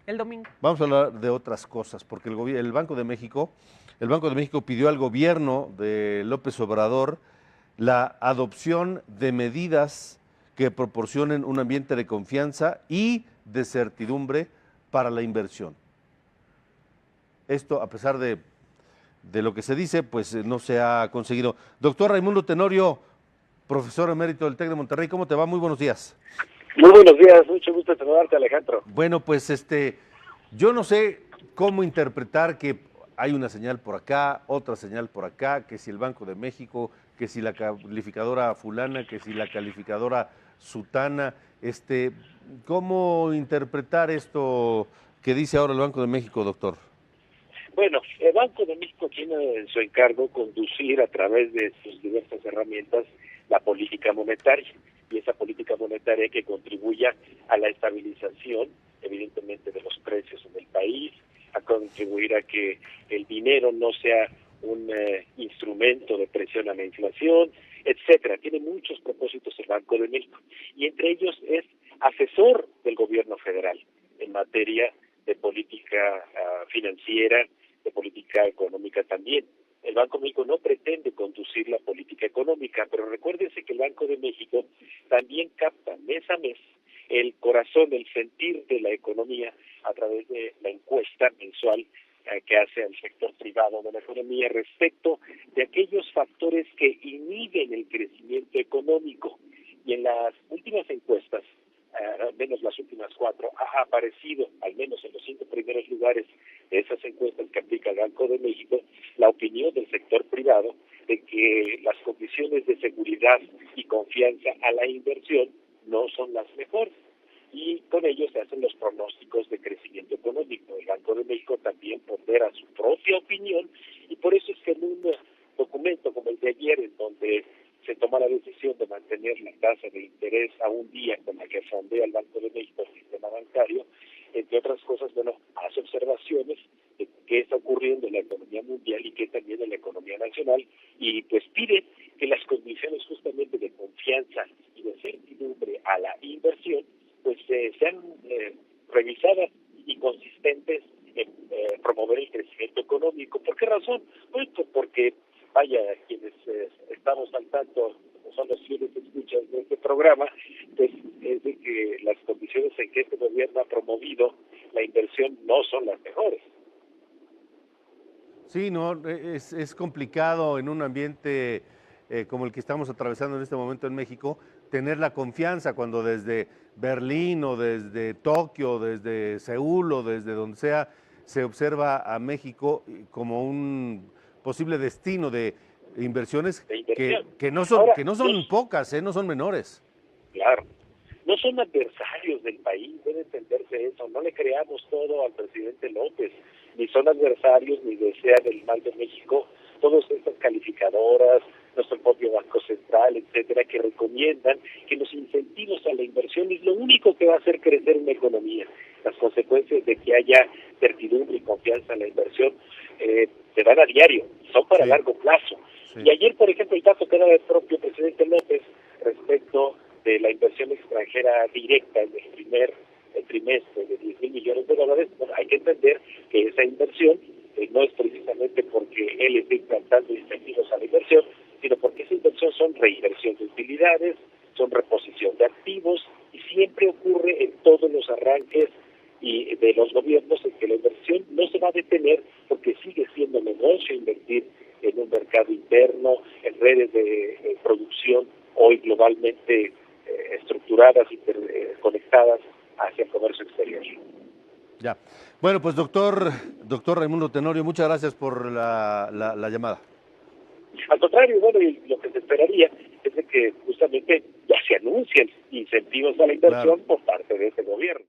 el domingo. Vamos a hablar de otras cosas, porque el Banco de México, pidió al gobierno de López Obrador la adopción de medidas que proporcionen un ambiente de confianza y de certidumbre para la inversión. Esto, a pesar de lo que se dice, pues no se ha conseguido. Doctor Raimundo Tenorio, profesor emérito del TEC de Monterrey, ¿cómo te va? Muy buenos días. Muy buenos días, mucho gusto de saludarte, Alejandro. Bueno, pues yo no sé cómo interpretar que hay una señal por acá, otra señal por acá, que si el Banco de México, que si la calificadora fulana, que si la calificadora sutana, ¿cómo interpretar esto que dice ahora el Banco de México, doctor? Bueno, el Banco de México tiene en su encargo conducir a través de sus diversas herramientas la política monetaria, y esa política monetaria que contribuya a la estabilización, evidentemente, de los precios en el país, a contribuir a que el dinero no sea un instrumento de presión a la inflación, etcétera. Tiene muchos propósitos el Banco de México, y entre ellos es asesor del gobierno federal en materia de política financiera, de política económica también. El Banco de México no pretende conducir la política económica, pero recuérdense que el Banco de México también capta mes a mes el corazón, el sentir de la economía a través de la encuesta mensual que hace al sector privado de la economía respecto de aquellos factores que inhiben el crecimiento económico. Y en las últimas encuestas, al menos las últimas 4, ha aparecido, al menos en los 5 primeros lugares de esas encuestas que aplica el Banco de México, la opinión del sector privado de que las condiciones de seguridad y confianza a la inversión no son las mejores. Y con ello se hacen los pronósticos de crecimiento económico. El Banco de México también pondera su propia opinión, y por eso es que en un documento como el de ayer, en donde se toma la decisión de mantener la tasa de interés a un día con la que fondea el Banco de México el sistema bancario, entre otras cosas, hace observaciones de qué está ocurriendo en la economía mundial y qué también en la economía nacional, y pues pide que las condiciones justamente de confianza y de certidumbre a la inversión pues sean revisadas y consistentes en promover el crecimiento económico. ¿Por qué razón? Pues porque vaya, quienes estamos al tanto, son los fieles escuchas de este programa, pues es de que las condiciones en que este gobierno ha promovido la inversión no son las mejores. Sí, no, es complicado en un ambiente como el que estamos atravesando en este momento en México, tener la confianza cuando desde Berlín o desde Tokio, desde Seúl o desde donde sea, se observa a México como un posible destino de inversiones que no son, Ahora, que no son pocas, no son menores. Claro. No son adversarios del país, debe entenderse eso. No le creamos todo al presidente López. Ni son adversarios, ni desean el mal de México. Todas estas calificadoras, nuestro propio Banco Central, etcétera, que recomiendan que los incentivos a la inversión es lo único que va a hacer crecer una economía. Las consecuencias de que haya certidumbre y confianza en la inversión se dan a diario, son para largo plazo. Sí. Y ayer, por ejemplo, el dato que daba el propio presidente López respecto de la inversión extranjera directa en el primer trimestre de 10,000 millones de dólares, hay que entender que esa inversión no es precisamente porque él esté implantando incentivos a la inversión, sino porque esa inversión son reinversión de utilidades, son reposición de activos, y siempre ocurre en todos los arranques y de los gobiernos en que la inversión no se va a detener porque sigue siendo negocio invertir en un mercado interno, en redes de producción hoy globalmente estructuradas y conectadas hacia el comercio exterior. Ya. Bueno, pues doctor Raimundo Tenorio, muchas gracias por la llamada. Al contrario, y lo que se esperaría es de que justamente ya se anuncien incentivos a la inversión por parte de este gobierno.